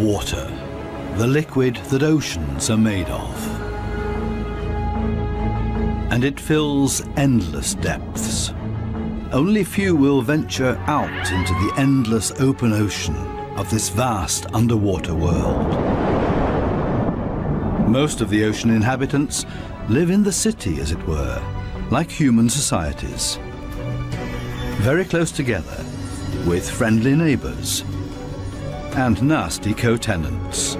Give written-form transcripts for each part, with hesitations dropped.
Water, the liquid that oceans are made of. And it fills endless depths. Only few will venture out into the endless open ocean of this vast underwater world. Most of the ocean inhabitants live in the city, as it were, like human societies. Very close together, with friendly neighbors and nasty co-tenants.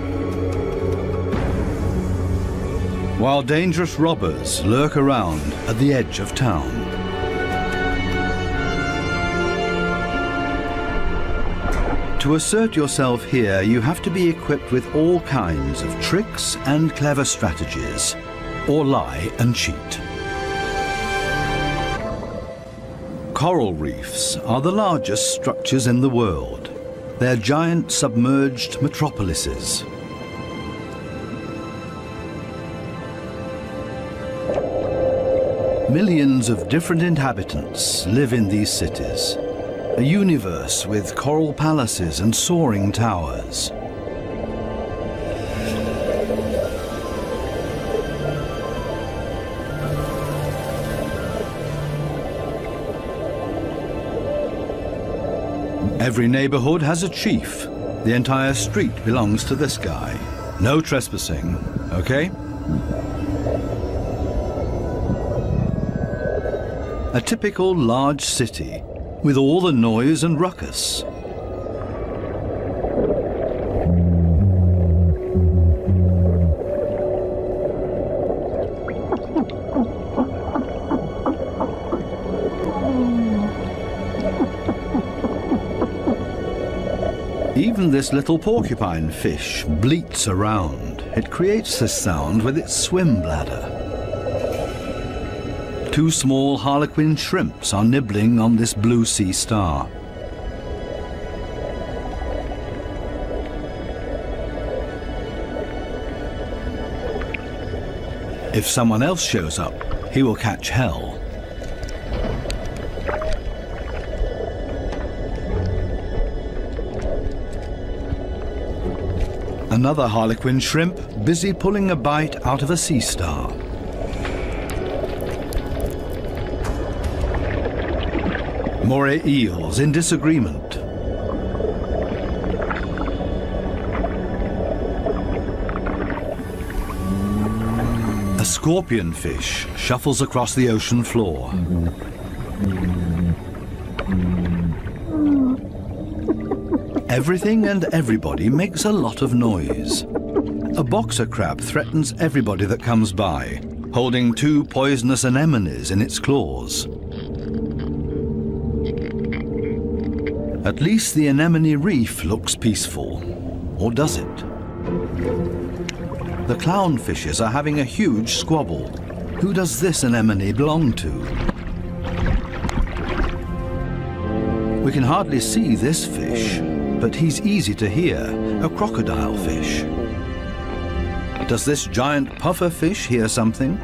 While dangerous robbers lurk around at the edge of town. To assert yourself here, you have to be equipped with all kinds of tricks and clever strategies, or lie and cheat. Coral reefs are the largest structures in the world. They're giant submerged metropolises. Millions of different inhabitants live in these cities. A universe with coral palaces and soaring towers. Every neighborhood has a chief. The entire street belongs to this guy. No trespassing, okay? A typical large city with all the noise and ruckus. Even this little porcupine fish bleats around. It creates this sound with its swim bladder. 2 small harlequin shrimps are nibbling on this blue sea star. If someone else shows up, he will catch hell. Another harlequin shrimp busy pulling a bite out of a sea star. Moray eels in disagreement. A scorpion fish shuffles across the ocean floor. Everything and everybody makes a lot of noise. A boxer crab threatens everybody that comes by, holding 2 poisonous anemones in its claws. At least the anemone reef looks peaceful. Or does it? The clownfishes are having a huge squabble. Who does this anemone belong to? We can hardly see this fish, but he's easy to hear, a crocodile fish. Does this giant puffer fish hear something?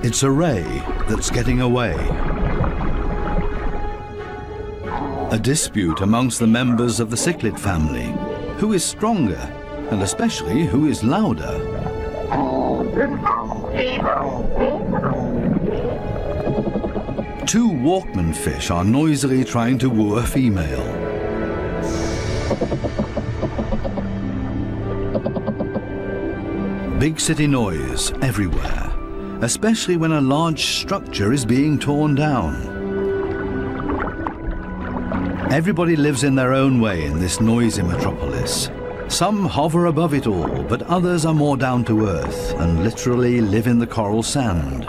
It's a ray that's getting away. A dispute amongst the members of the cichlid family. Who is stronger, and especially who is louder? 2 Walkman fish are noisily trying to woo a female. Big city noise everywhere. Especially when a large structure is being torn down. Everybody lives in their own way in this noisy metropolis. Some hover above it all, but others are more down to earth and literally live in the coral sand.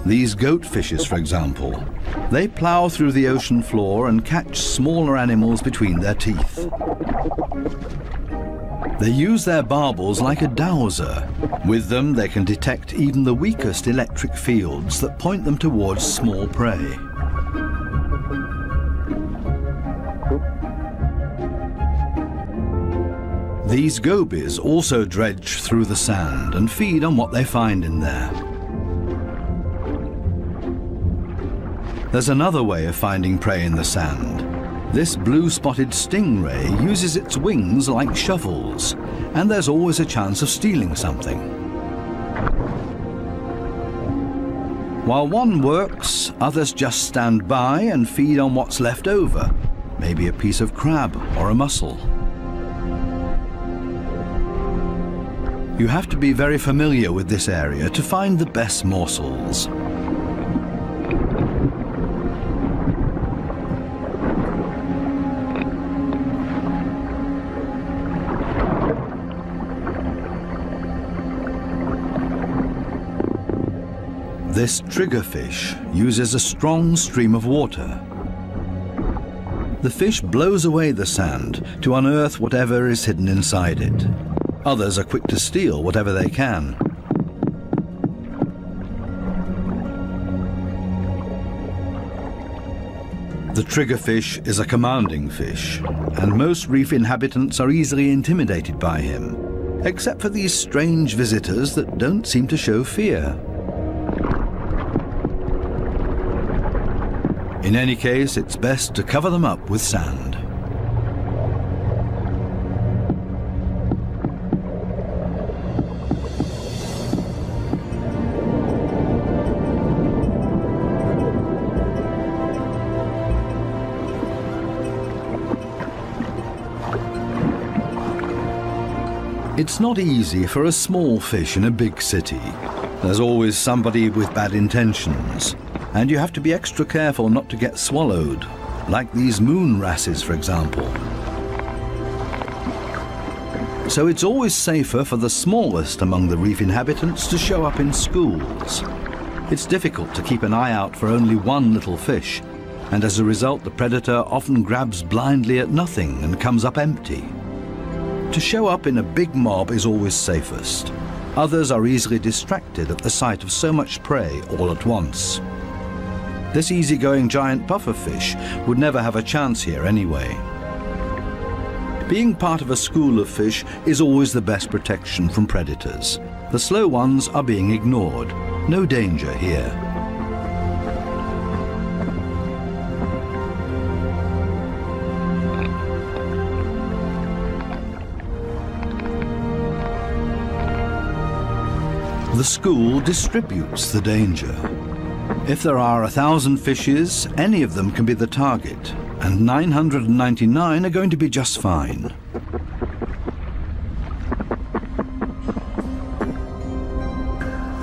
These goat fishes, for example, they plow through the ocean floor and catch smaller animals between their teeth. They use their barbels like a dowser. With them, they can detect even the weakest electric fields that point them towards small prey. These gobies also dredge through the sand and feed on what they find in there. There's another way of finding prey in the sand. This blue-spotted stingray uses its wings like shovels, and there's always a chance of stealing something. While one works, others just stand by and feed on what's left over, maybe a piece of crab or a mussel. You have to be very familiar with this area to find the best morsels. This triggerfish uses a strong stream of water. The fish blows away the sand to unearth whatever is hidden inside it. Others are quick to steal whatever they can. The triggerfish is a commanding fish, and most reef inhabitants are easily intimidated by him, except for these strange visitors that don't seem to show fear. In any case, it's best to cover them up with sand. It's not easy for a small fish in a big city. There's always somebody with bad intentions. And you have to be extra careful not to get swallowed, like these moon wrasses, for example. So it's always safer for the smallest among the reef inhabitants to show up in schools. It's difficult to keep an eye out for only one little fish, and as a result the predator often grabs blindly at nothing and comes up empty. To show up in a big mob is always safest. Others are easily distracted at the sight of so much prey all at once. This easygoing giant pufferfish would never have a chance here anyway. Being part of a school of fish is always the best protection from predators. The slow ones are being ignored. No danger here. The school distributes the danger. If there are 1,000 fishes, any of them can be the target, and 999 are going to be just fine.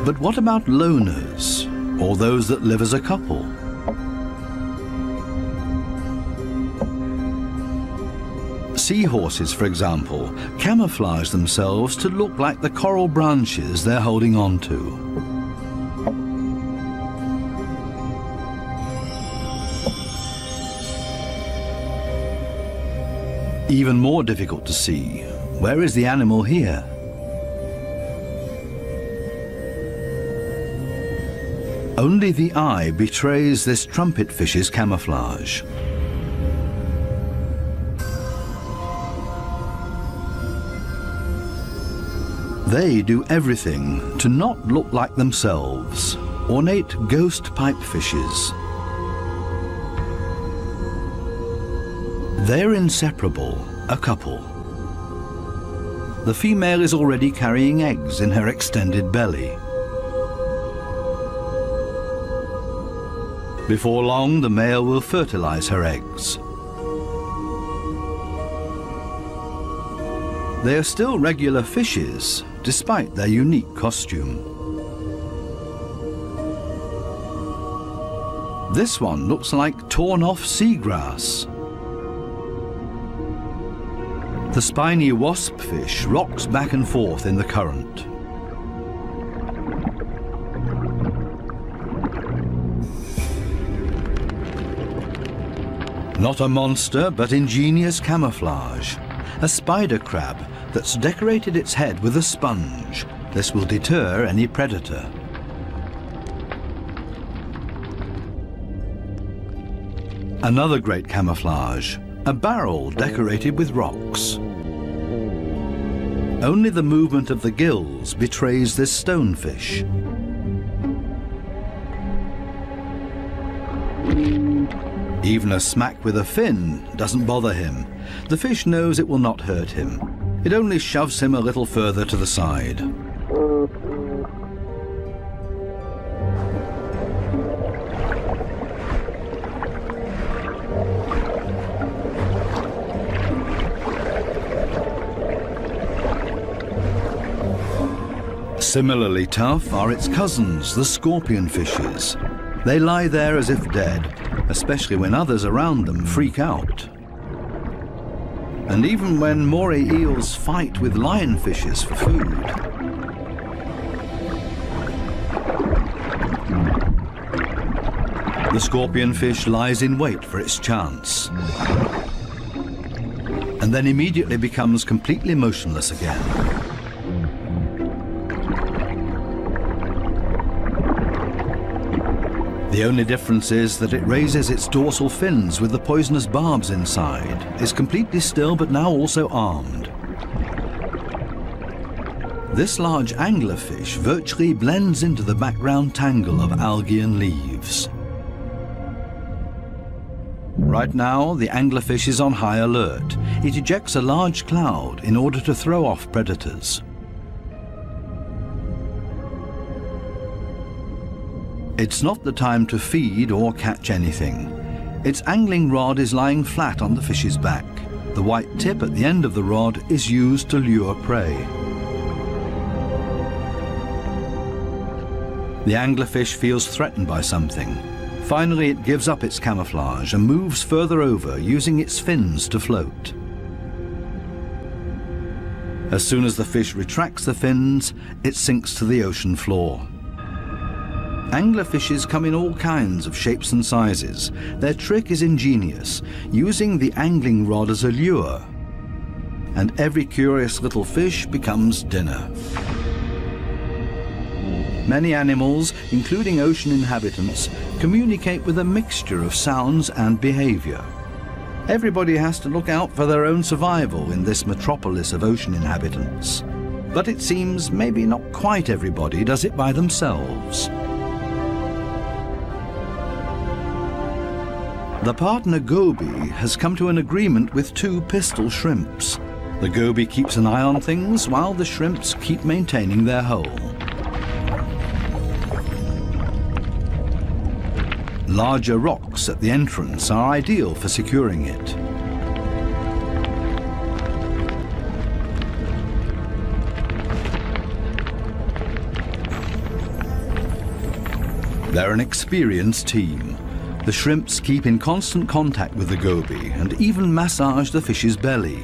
But what about loners, or those that live as a couple? Seahorses, for example, camouflage themselves to look like the coral branches they're holding on to. Even more difficult to see, where is the animal here? Only the eye betrays this trumpet fish's camouflage. They do everything to not look like themselves, ornate ghost pipe fishes. They're inseparable, a couple. The female is already carrying eggs in her extended belly. Before long, the male will fertilize her eggs. They are still regular fishes, despite their unique costume. This one looks like torn-off seagrass. The spiny wasp fish rocks back and forth in the current. Not a monster, but ingenious camouflage. A spider crab that's decorated its head with a sponge. This will deter any predator. Another great camouflage, a barrel decorated with rocks. Only the movement of the gills betrays this stonefish. Even a smack with a fin doesn't bother him. The fish knows it will not hurt him. It only shoves him a little further to the side. Similarly tough are its cousins, the scorpion fishes. They lie there as if dead, especially when others around them freak out. And even when moray eels fight with lionfishes for food. The scorpion fish lies in wait for its chance, and then immediately becomes completely motionless again. The only difference is that it raises its dorsal fins with the poisonous barbs inside, is completely still but now also armed. This large anglerfish virtually blends into the background tangle of algae and leaves. Right now, the anglerfish is on high alert. It ejects a large cloud in order to throw off predators. It's not the time to feed or catch anything. Its angling rod is lying flat on the fish's back. The white tip at the end of the rod is used to lure prey. The anglerfish feels threatened by something. Finally, it gives up its camouflage and moves further over, using its fins to float. As soon as the fish retracts the fins, it sinks to the ocean floor. Anglerfishes come in all kinds of shapes and sizes. Their trick is ingenious, using the angling rod as a lure. And every curious little fish becomes dinner. Many animals, including ocean inhabitants, communicate with a mixture of sounds and behavior. Everybody has to look out for their own survival in this metropolis of ocean inhabitants. But it seems maybe not quite everybody does it by themselves. The partner goby has come to an agreement with two pistol shrimps. The goby keeps an eye on things while the shrimps keep maintaining their hole. Larger rocks at the entrance are ideal for securing it. They're an experienced team. The shrimps keep in constant contact with the goby and even massage the fish's belly.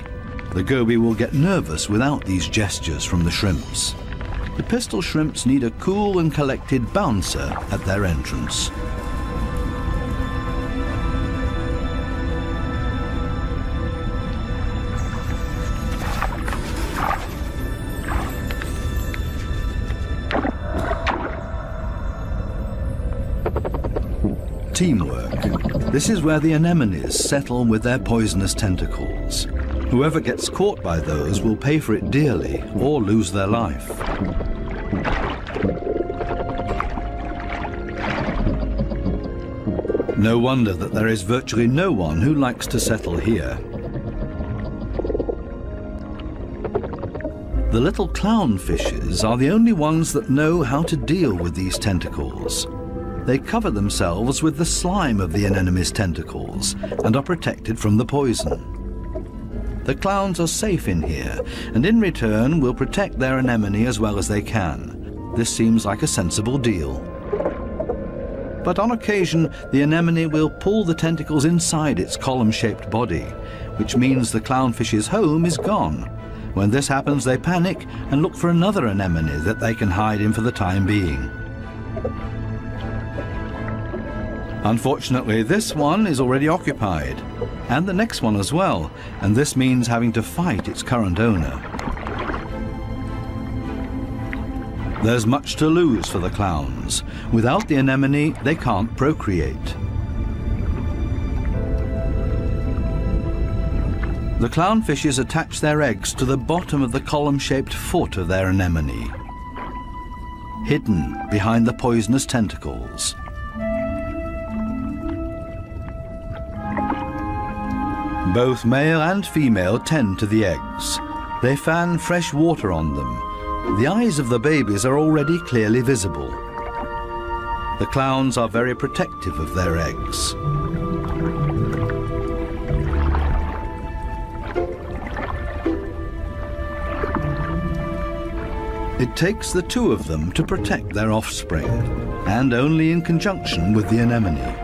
The goby will get nervous without these gestures from the shrimps. The pistol shrimps need a cool and collected bouncer at their entrance. Teamwork. This is where the anemones settle with their poisonous tentacles. Whoever gets caught by those will pay for it dearly or lose their life. No wonder that there is virtually no one who likes to settle here. The little clownfishes are the only ones that know how to deal with these tentacles. They cover themselves with the slime of the anemone's tentacles and are protected from the poison. The clowns are safe in here and in return will protect their anemone as well as they can. This seems like a sensible deal. But on occasion, the anemone will pull the tentacles inside its column-shaped body, which means the clownfish's home is gone. When this happens, they panic and look for another anemone that they can hide in for the time being. Unfortunately, this one is already occupied, and the next one as well, and this means having to fight its current owner. There's much to lose for the clowns. Without the anemone, they can't procreate. The clownfishes attach their eggs to the bottom of the column-shaped foot of their anemone, hidden behind the poisonous tentacles. Both male and female tend to the eggs. They fan fresh water on them. The eyes of the babies are already clearly visible. The clowns are very protective of their eggs. It takes the two of them to protect their offspring, and only in conjunction with the anemone.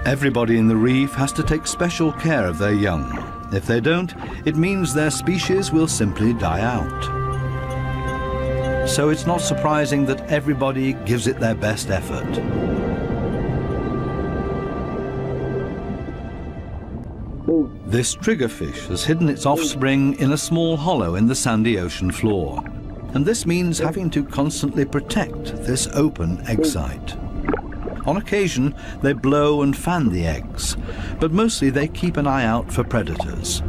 Everybody in the reef has to take special care of their young. If they don't, it means their species will simply die out. So it's not surprising that everybody gives it their best effort. This triggerfish has hidden its offspring in a small hollow in the sandy ocean floor, and this means having to constantly protect this open egg site. On occasion, they blow and fan the eggs, but mostly they keep an eye out for predators.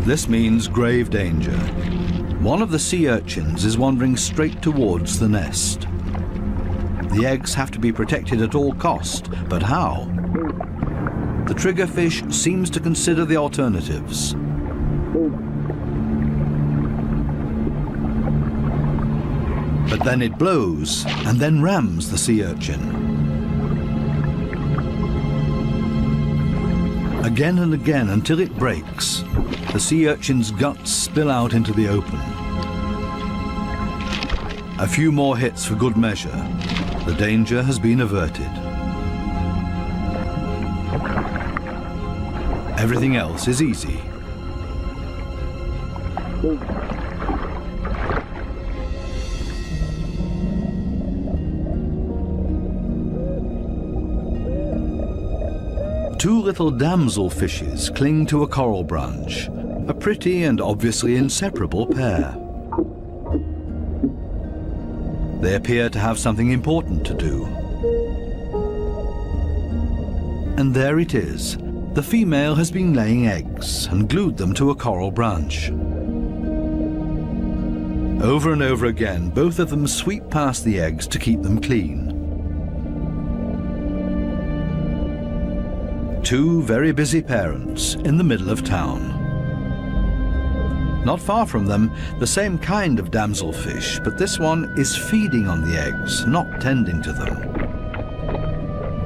This means grave danger. One of the sea urchins is wandering straight towards the nest. The eggs have to be protected at all cost, but how? The triggerfish seems to consider the alternatives. But then it blows and then rams the sea urchin. Again and again until it breaks, the sea urchin's guts spill out into the open. A few more hits for good measure. The danger has been averted. Everything else is easy. Two little damselfishes cling to a coral branch, a pretty and obviously inseparable pair. They appear to have something important to do. And there it is. The female has been laying eggs and glued them to a coral branch. Over and over again, both of them sweep past the eggs to keep them clean. Two very busy parents in the middle of town. Not far from them, the same kind of damselfish, but this one is feeding on the eggs, not tending to them.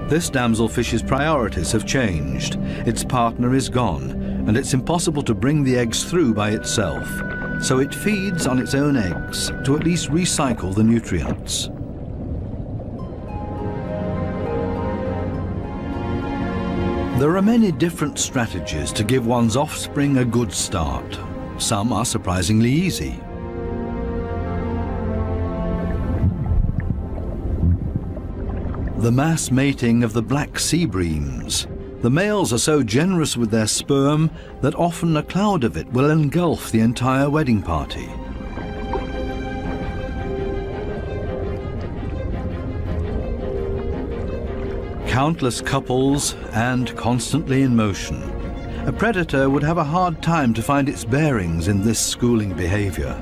This damselfish's priorities have changed. Its partner is gone, and it's impossible to bring the eggs through by itself, so it feeds on its own eggs to at least recycle the nutrients. There are many different strategies to give one's offspring a good start. Some are surprisingly easy. The mass mating of the black sea breams. The males are so generous with their sperm that often a cloud of it will engulf the entire wedding party. Countless couples and constantly in motion. A predator would have a hard time to find its bearings in this schooling behavior.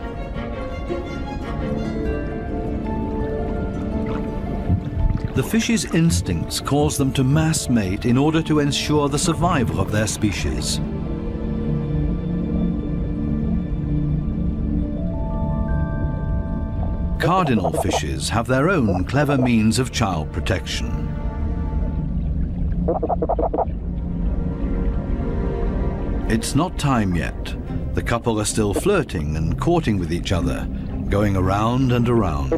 The fish's instincts cause them to mass mate in order to ensure the survival of their species. Cardinal fishes have their own clever means of child protection. It's not time yet. The couple are still flirting and courting with each other, going around and around.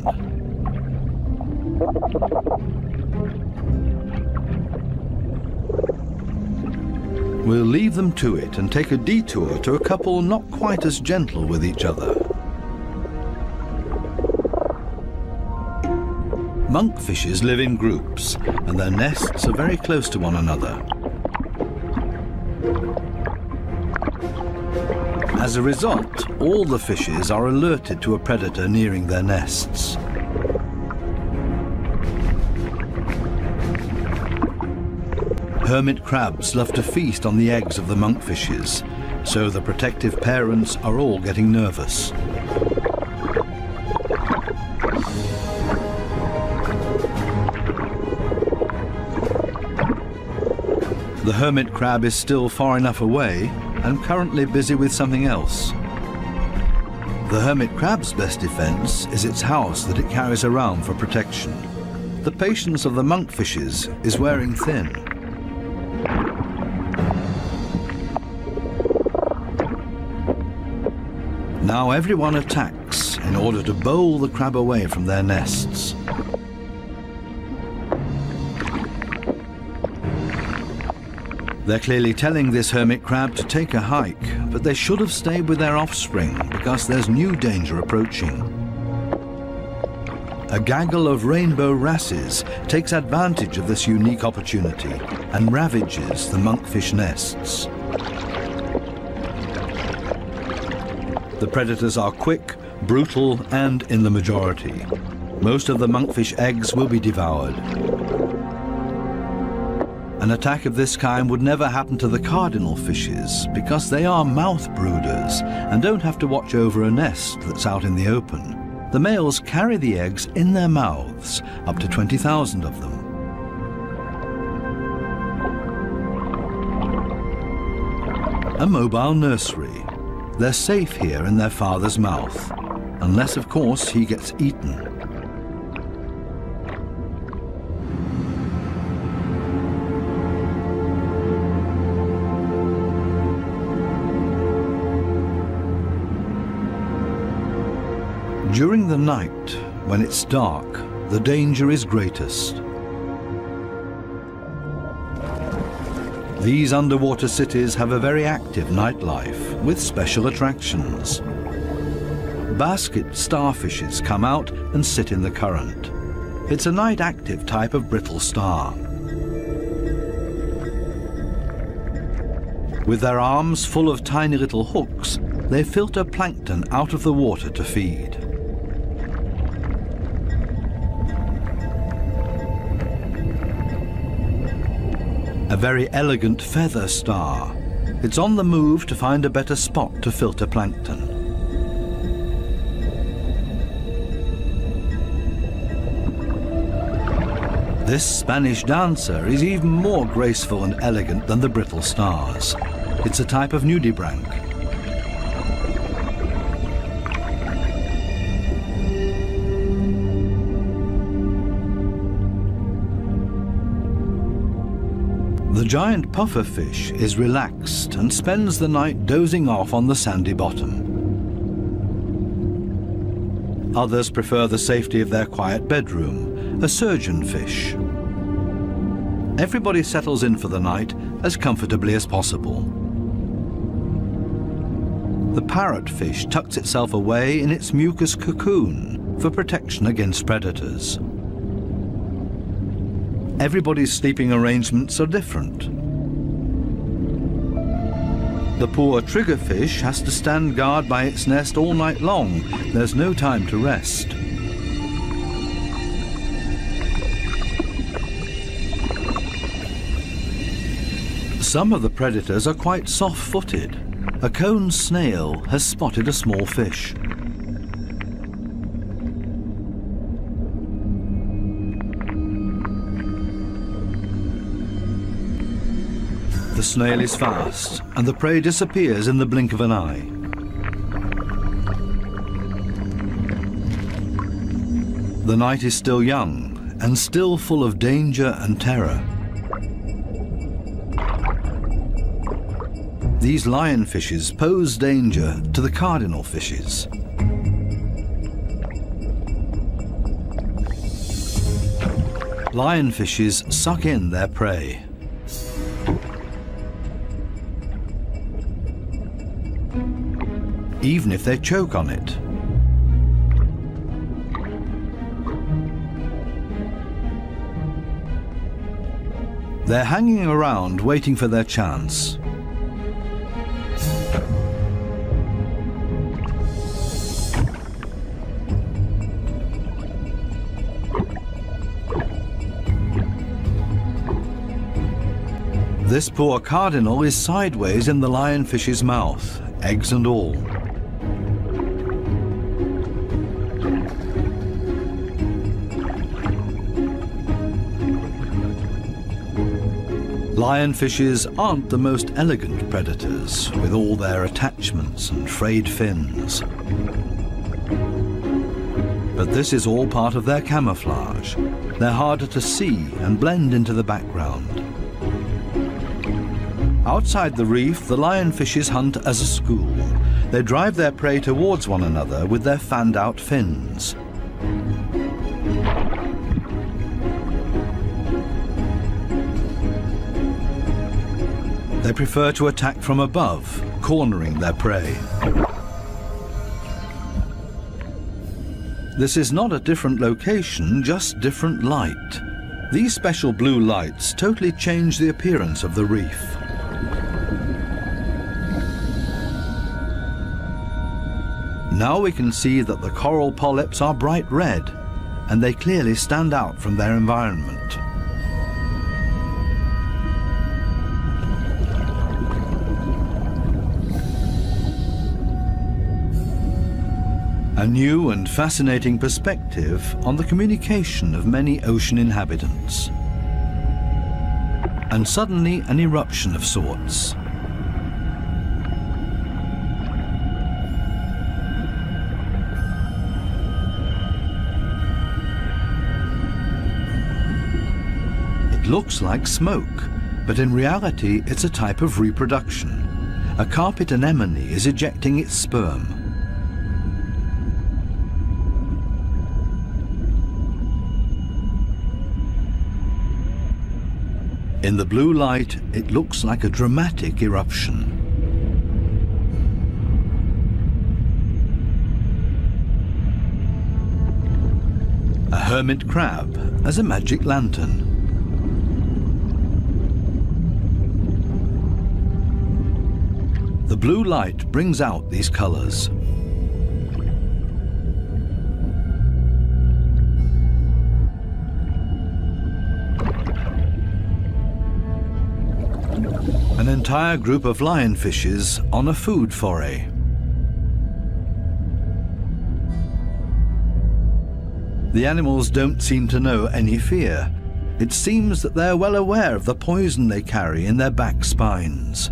We'll leave them to it and take a detour to a couple not quite as gentle with each other. Monkfishes live in groups, and their nests are very close to one another. As a result, all the fishes are alerted to a predator nearing their nests. Hermit crabs love to feast on the eggs of the monkfishes, so the protective parents are all getting nervous. The hermit crab is still far enough away and currently busy with something else. The hermit crab's best defense is its house that it carries around for protection. The patience of the monkfishes is wearing thin. Now everyone attacks in order to bowl the crab away from their nests. They're clearly telling this hermit crab to take a hike, but they should have stayed with their offspring because there's new danger approaching. A gaggle of rainbow wrasses takes advantage of this unique opportunity and ravages the monkfish nests. The predators are quick, brutal, and in the majority. Most of the monkfish eggs will be devoured. An attack of this kind would never happen to the cardinal fishes because they are mouth brooders and don't have to watch over a nest that's out in the open. The males carry the eggs in their mouths, up to 20,000 of them. A mobile nursery. They're safe here in their father's mouth, unless, of course, he gets eaten. During the night, when it's dark, the danger is greatest. These underwater cities have a very active nightlife with special attractions. Basket starfishes come out and sit in the current. It's a night-active type of brittle star. With their arms full of tiny little hooks, they filter plankton out of the water to feed. A very elegant feather star. It's on the move to find a better spot to filter plankton. This Spanish dancer is even more graceful and elegant than the brittle stars. It's a type of nudibranch. The giant pufferfish is relaxed and spends the night dozing off on the sandy bottom. Others prefer the safety of their quiet bedroom, a surgeonfish. Everybody settles in for the night as comfortably as possible. The parrotfish tucks itself away in its mucus cocoon for protection against predators. Everybody's sleeping arrangements are different. The poor triggerfish has to stand guard by its nest all night long. There's no time to rest. Some of the predators are quite soft-footed. A cone snail has spotted a small fish. The snail is fast, and the prey disappears in the blink of an eye. The night is still young, and still full of danger and terror. These lionfishes pose danger to the cardinal fishes. Lionfishes suck in their prey. Even if they choke on it. They're hanging around waiting for their chance. This poor cardinal is sideways in the lionfish's mouth, eggs and all. Lionfishes aren't the most elegant predators, with all their attachments and frayed fins. But this is all part of their camouflage. They're harder to see and blend into the background. Outside the reef, the lionfishes hunt as a school. They drive their prey towards one another with their fanned-out fins. They prefer to attack from above, cornering their prey. This is not a different location, just different light. These special blue lights totally change the appearance of the reef. Now we can see that the coral polyps are bright red, and they clearly stand out from their environment. A new and fascinating perspective on the communication of many ocean inhabitants. And suddenly an eruption of sorts. It looks like smoke, but in reality it's a type of reproduction. A carpet anemone is ejecting its sperm. In the blue light, it looks like a dramatic eruption. A hermit crab as a magic lantern. The blue light brings out these colors. An entire group of lionfishes on a food foray. The animals don't seem to know any fear. It seems that they're well aware of the poison they carry in their back spines.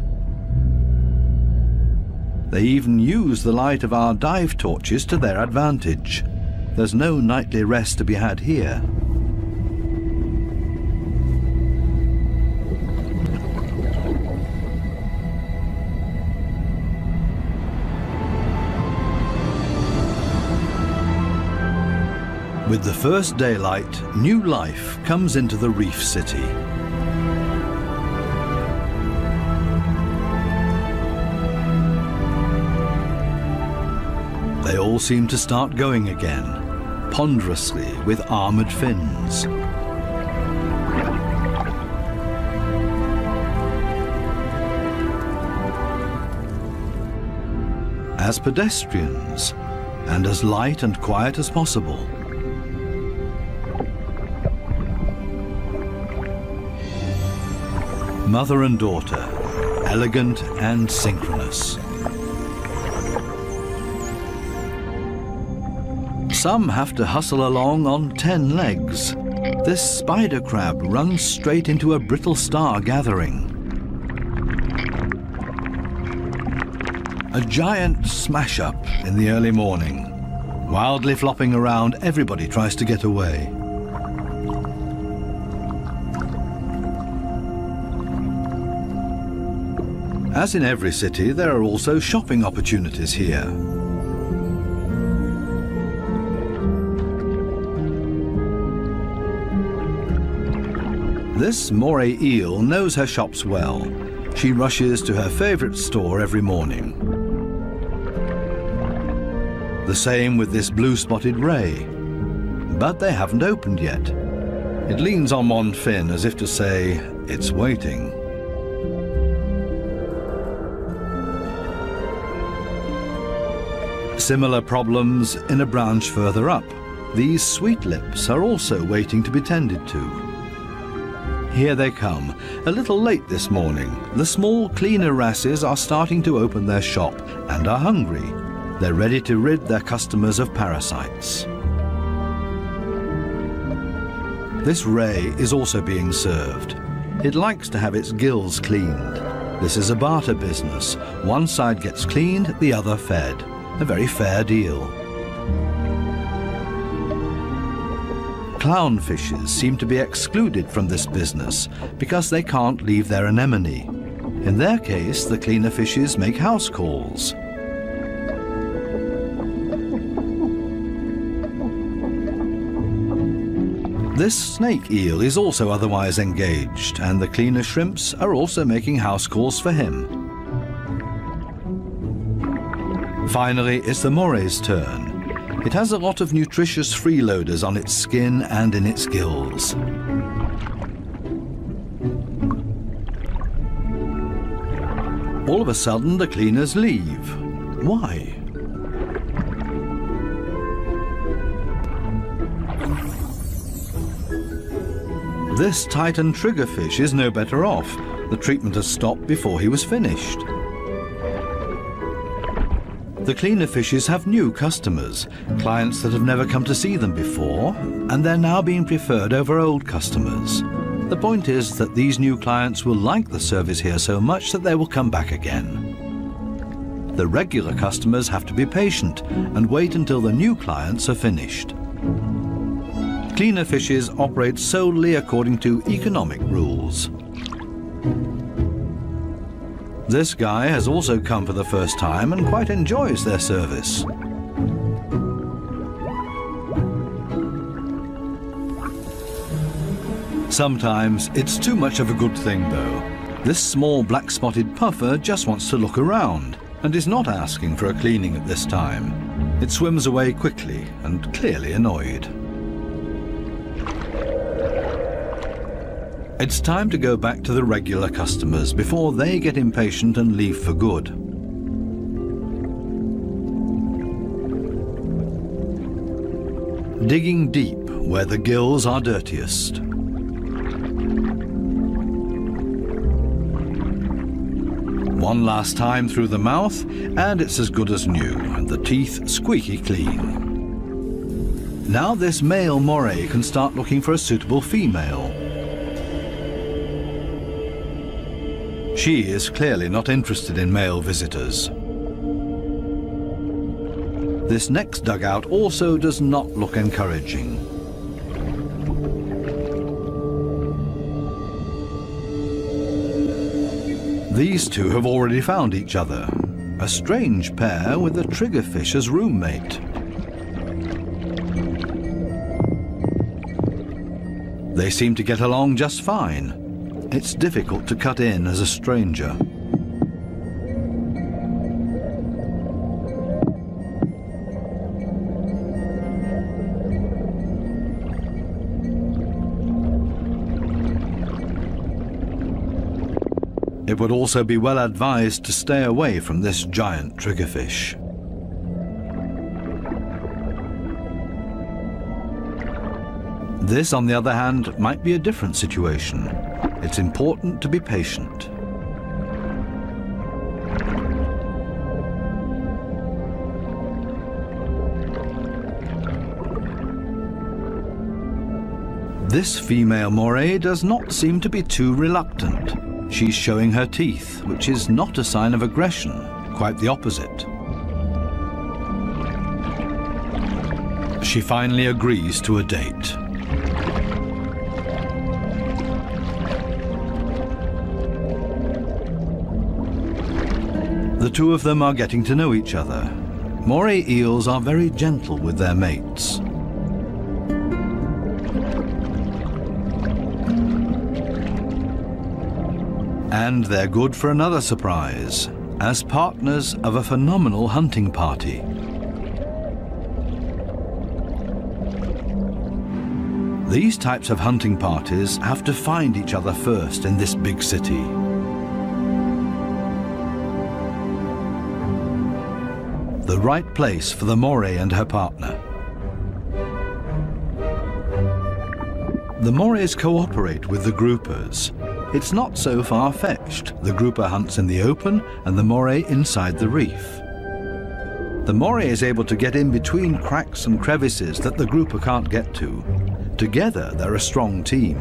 They even use the light of our dive torches to their advantage. There's no nightly rest to be had here. With the first daylight, new life comes into the reef city. They all seem to start going again, ponderously with armored fins. As pedestrians, and as light and quiet as possible. Mother and daughter, elegant and synchronous. Some have to hustle along on 10 legs. This spider crab runs straight into a brittle star gathering. A giant smash-up in the early morning. Wildly flopping around, everybody tries to get away. As in every city, there are also shopping opportunities here. This moray eel knows her shops well. She rushes to her favorite store every morning. The same with this blue-spotted ray. But they haven't opened yet. It leans on one fin as if to say, it's waiting. Similar problems in a branch further up. These sweet lips are also waiting to be tended to. Here they come, a little late this morning. The small cleaner wrasses are starting to open their shop and are hungry. They're ready to rid their customers of parasites. This ray is also being served. It likes to have its gills cleaned. This is a barter business. One side gets cleaned, the other fed. A very fair deal. Clownfishes seem to be excluded from this business because they can't leave their anemone. In their case, the cleaner fishes make house calls. This snake eel is also otherwise engaged, and the cleaner shrimps are also making house calls for him. Finally, it's the moray's turn. It has a lot of nutritious freeloaders on its skin and in its gills. All of a sudden, the cleaners leave. Why? This Titan triggerfish is no better off. The treatment has stopped before he was finished. The cleaner fishes have new customers, clients that have never come to see them before, and they're now being preferred over old customers. The point is that these new clients will like the service here so much that they will come back again. The regular customers have to be patient and wait until the new clients are finished. Cleaner fishes operate solely according to economic rules. This guy has also come for the first time and quite enjoys their service. Sometimes it's too much of a good thing, though. This small black-spotted puffer just wants to look around and is not asking for a cleaning at this time. It swims away quickly and clearly annoyed. It's time to go back to the regular customers before they get impatient and leave for good. Digging deep where the gills are dirtiest. One last time through the mouth, and it's as good as new, and the teeth squeaky clean. Now this male moray can start looking for a suitable female. She is clearly not interested in male visitors. This next dugout also does not look encouraging. These two have already found each other. A strange pair with a triggerfish as roommate. They seem to get along just fine. It's difficult to cut in as a stranger. It would also be well advised to stay away from this giant triggerfish. This, on the other hand, might be a different situation. It's important to be patient. This female moray does not seem to be too reluctant. She's showing her teeth, which is not a sign of aggression, quite the opposite. She finally agrees to a date. The two of them are getting to know each other. Moray eels are very gentle with their mates. And they're good for another surprise, as partners of a phenomenal hunting party. These types of hunting parties have to find each other first in this big city. The right place for the moray and her partner. The morays cooperate with the groupers. It's not so far-fetched. The grouper hunts in the open and the moray inside the reef. The moray is able to get in between cracks and crevices that the grouper can't get to. Together, they're a strong team.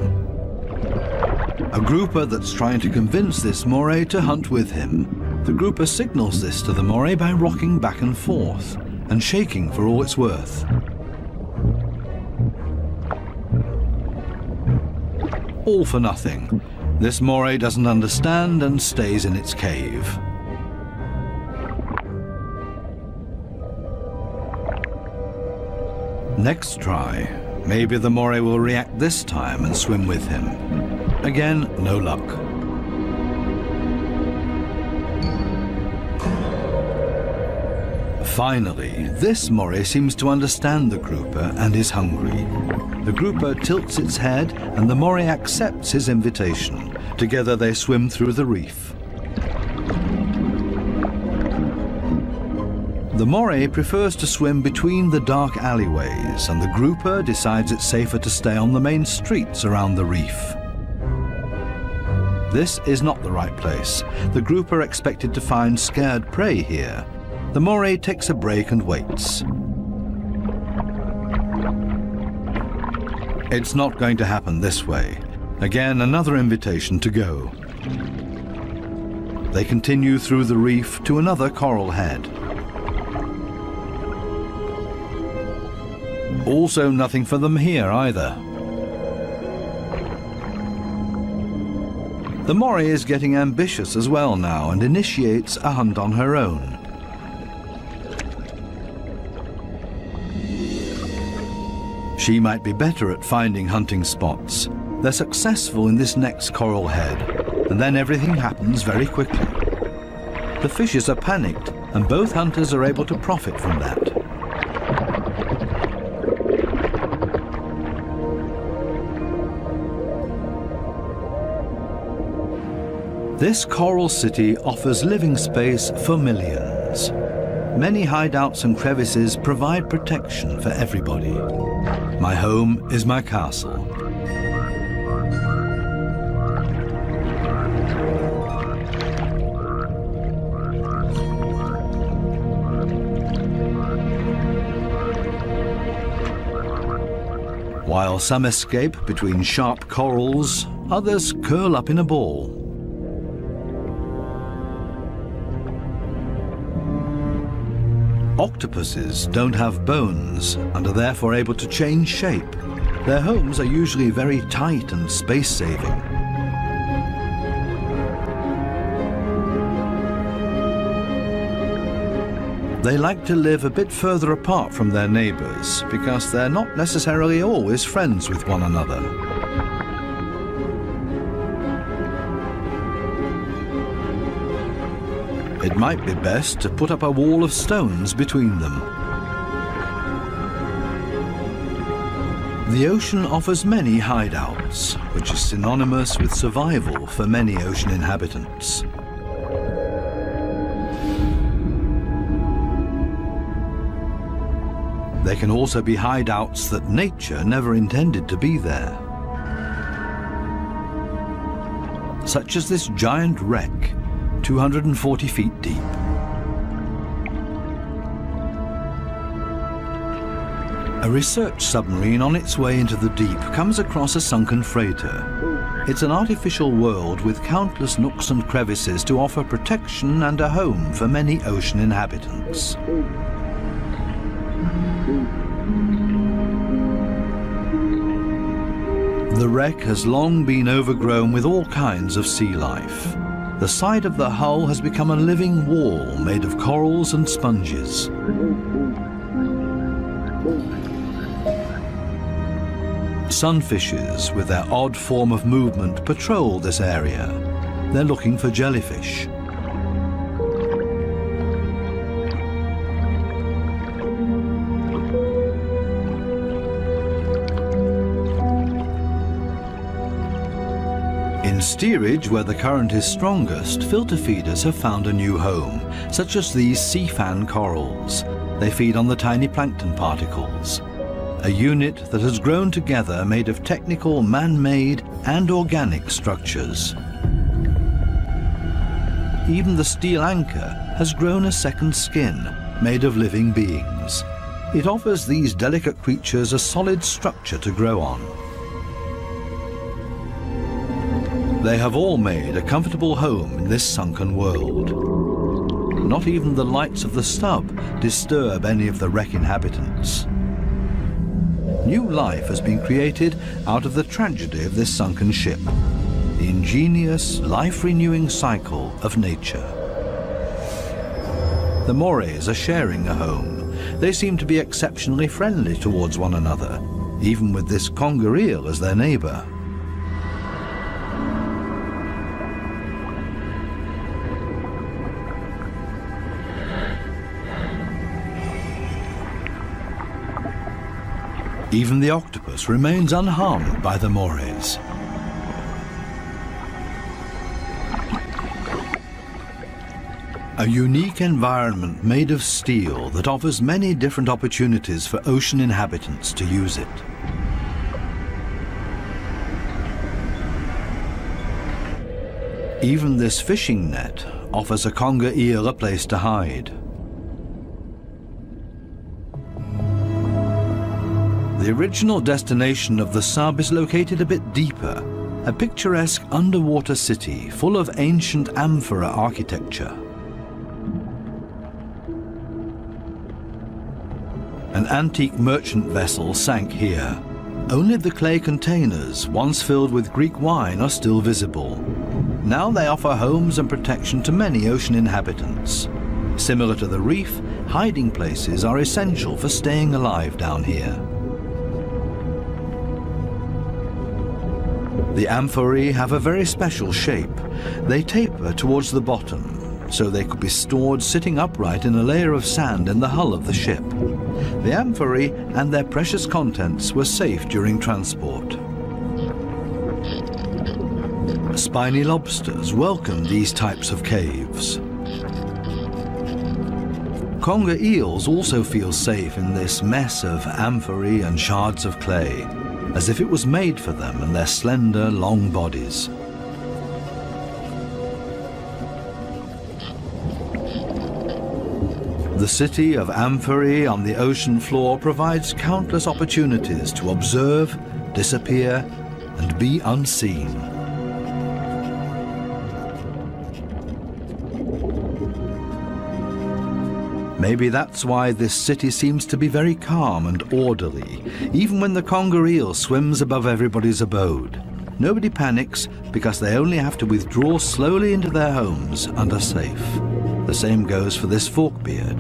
a grouper that's trying to convince this moray to hunt with him. The grouper signals this to the moray by rocking back and forth and shaking for all it's worth. All for nothing. This moray doesn't understand and stays in its cave. Next try, maybe the moray will react this time and swim with him. Again, no luck. Finally, this moray seems to understand the grouper and is hungry. The grouper tilts its head and the moray accepts his invitation. Together they swim through the reef. The moray prefers to swim between the dark alleyways, and the grouper decides it's safer to stay on the main streets around the reef. This is not the right place. The grouper expected to find scared prey here. The moray takes a break and waits. It's not going to happen this way. Again, another invitation to go. They continue through the reef to another coral head. Also nothing for them here either. The moray is getting ambitious as well now and initiates a hunt on her own. She might be better at finding hunting spots. They're successful in this next coral head, and then everything happens very quickly. The fishes are panicked, and both hunters are able to profit from that. This coral city offers living space for millions. Many hideouts and crevices provide protection for everybody. My home is my castle. While some escape between sharp corals, others curl up in a ball. Octopuses don't have bones and are therefore able to change shape. Their homes are usually very tight and space-saving. They like to live a bit further apart from their neighbors because they're not necessarily always friends with one another. It might be best to put up a wall of stones between them. The ocean offers many hideouts, which is synonymous with survival for many ocean inhabitants. There can also be hideouts that nature never intended to be there. Such as this giant wreck, 240 feet deep. A research submarine on its way into the deep comes across a sunken freighter. It's an artificial world with countless nooks and crevices to offer protection and a home for many ocean inhabitants. The wreck has long been overgrown with all kinds of sea life. The side of the hull has become a living wall made of corals and sponges. Sunfishes, with their odd form of movement, patrol this area. They're looking for jellyfish. In steerage, where the current is strongest, filter feeders have found a new home, such as these sea fan corals. They feed on the tiny plankton particles. A unit that has grown together made of technical, man-made and organic structures. Even the steel anchor has grown a second skin, made of living beings. It offers these delicate creatures a solid structure to grow on. They have all made a comfortable home in this sunken world. Not even the lights of the stub disturb any of the wreck inhabitants. New life has been created out of the tragedy of this sunken ship, the ingenious, life-renewing cycle of nature. The Morays are sharing a home. They seem to be exceptionally friendly towards one another, even with this conger eel as their neighbour. Even the octopus remains unharmed by the Morays. A unique environment made of steel that offers many different opportunities for ocean inhabitants to use it. Even this fishing net offers a conger eel a place to hide. The original destination of the sub is located a bit deeper, a picturesque underwater city full of ancient amphora architecture. An antique merchant vessel sank here. Only the clay containers, once filled with Greek wine, are still visible. Now they offer homes and protection to many ocean inhabitants. Similar to the reef, hiding places are essential for staying alive down here. The amphorae have a very special shape. They taper towards the bottom, so they could be stored sitting upright in a layer of sand in the hull of the ship. The amphorae and their precious contents were safe during transport. Spiny lobsters welcome these types of caves. Conger eels also feel safe in this mess of amphorae and shards of clay, as if it was made for them and their slender, long bodies. The city of amphorae on the ocean floor provides countless opportunities to observe, disappear, and be unseen. Maybe that's why this city seems to be very calm and orderly, even when the conger eel swims above everybody's abode. Nobody panics because they only have to withdraw slowly into their homes and are safe. The same goes for this forkbeard.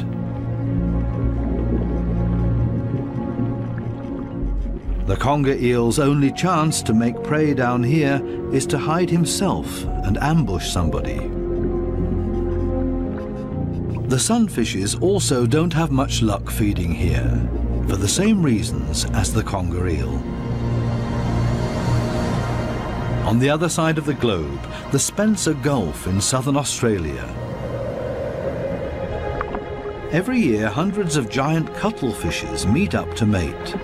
The conger eel's only chance to make prey down here is to hide himself and ambush somebody. The sunfishes also don't have much luck feeding here, for the same reasons as the conger eel. On the other side of the globe, the Spencer Gulf in southern Australia. Every year, hundreds of giant cuttlefishes meet up to mate.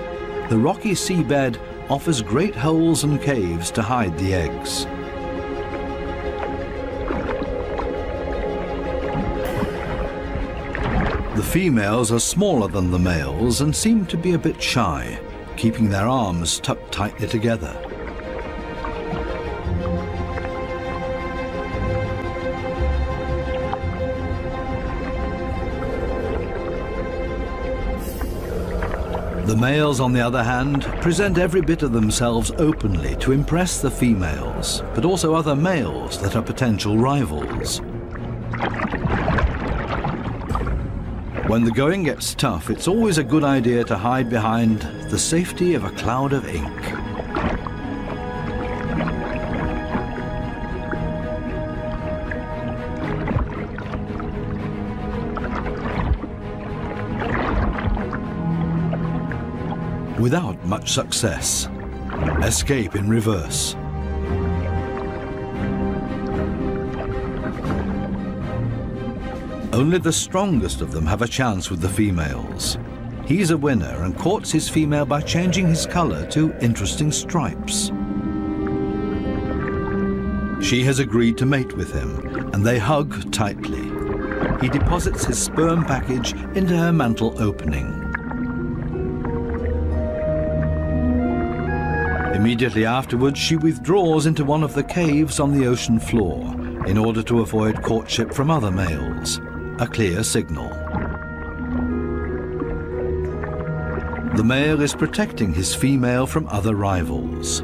The rocky seabed offers great holes and caves to hide the eggs. The females are smaller than the males and seem to be a bit shy, keeping their arms tucked tightly together. The males, on the other hand, present every bit of themselves openly to impress the females, but also other males that are potential rivals. When the going gets tough, it's always a good idea to hide behind the safety of a cloud of ink. Without much success. Escape in reverse. Only the strongest of them have a chance with the females. He's a winner and courts his female by changing his color to interesting stripes. She has agreed to mate with him, and they hug tightly. He deposits his sperm package into her mantle opening. Immediately afterwards, she withdraws into one of the caves on the ocean floor in order to avoid courtship from other males, a clear signal. The male is protecting his female from other rivals.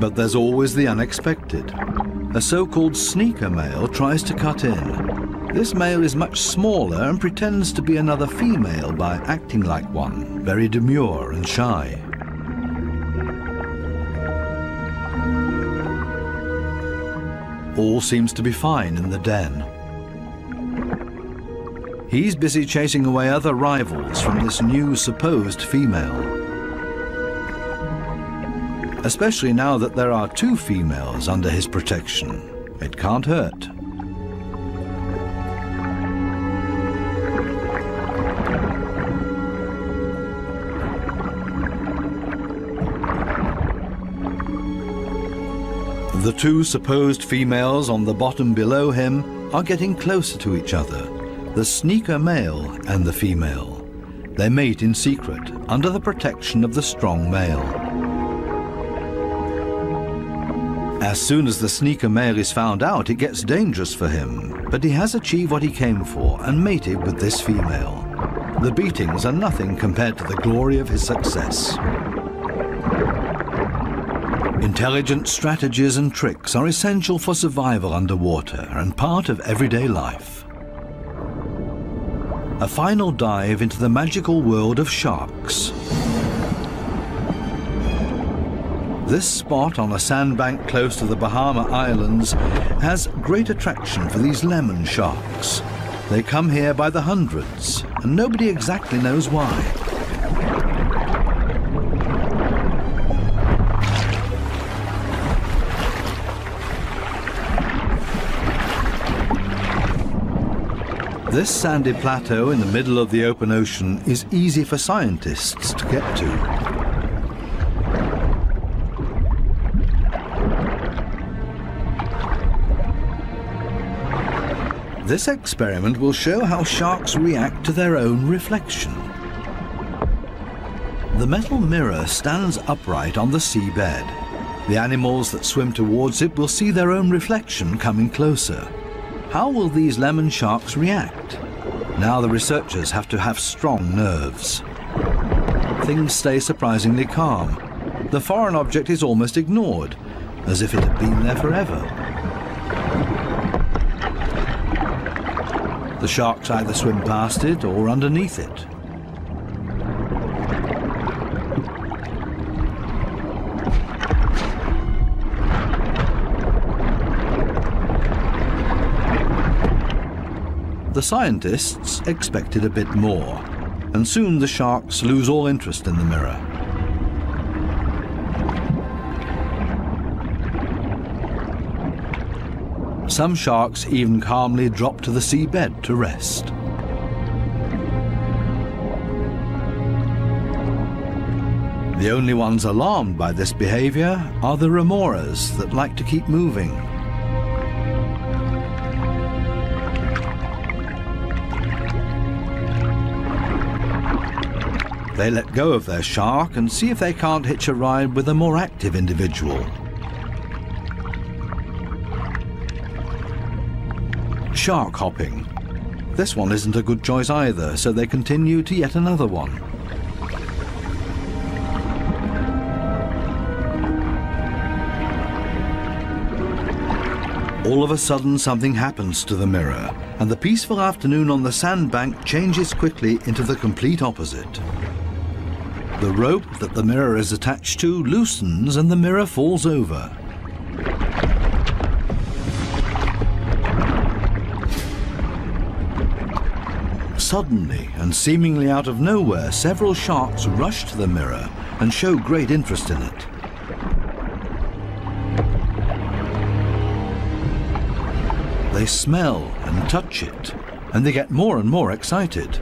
But there's always the unexpected. A so-called sneaker male tries to cut in. This male is much smaller and pretends to be another female by acting like one, very demure and shy. All seems to be fine in the den. He's busy chasing away other rivals from this new supposed female. Especially now that there are two females under his protection. It can't hurt. The two supposed females on the bottom below him are getting closer to each other, the sneaker male and the female. They mate in secret, under the protection of the strong male. As soon as the sneaker male is found out, it gets dangerous for him, but he has achieved what he came for and mated with this female. The beatings are nothing compared to the glory of his success. Intelligent strategies and tricks are essential for survival underwater and part of everyday life. A final dive into the magical world of sharks. This spot on a sandbank close to the Bahama Islands has great attraction for these lemon sharks. They come here by the hundreds, and nobody exactly knows why. This sandy plateau in the middle of the open ocean is easy for scientists to get to. This experiment will show how sharks react to their own reflection. The metal mirror stands upright on the seabed. The animals that swim towards it will see their own reflection coming closer. How will these lemon sharks react? Now the researchers have to have strong nerves. Things stay surprisingly calm. The foreign object is almost ignored, as if it had been there forever. The sharks either swim past it or underneath it. The scientists expected a bit more, and soon the sharks lose all interest in the mirror. Some sharks even calmly drop to the seabed to rest. The only ones alarmed by this behavior are the remoras that like to keep moving. They let go of their shark and see if they can't hitch a ride with a more active individual. Shark hopping. This one isn't a good choice either, so they continue to yet another one. All of a sudden something happens to the mirror, and the peaceful afternoon on the sandbank changes quickly into the complete opposite. The rope that the mirror is attached to loosens and the mirror falls over. Suddenly, and seemingly out of nowhere, several sharks rush to the mirror and show great interest in it. They smell and touch it, and they get more and more excited.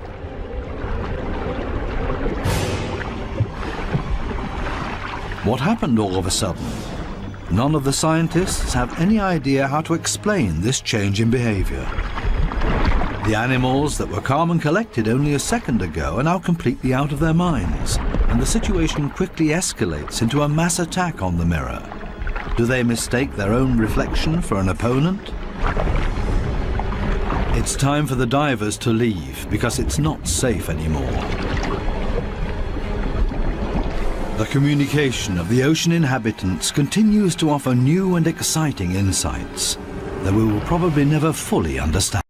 What happened all of a sudden? None of the scientists have any idea how to explain this change in behavior. The animals that were calm and collected only a second ago are now completely out of their minds, and the situation quickly escalates into a mass attack on the mirror. Do they mistake their own reflection for an opponent? It's time for the divers to leave because it's not safe anymore. The communication of the ocean inhabitants continues to offer new and exciting insights that we will probably never fully understand.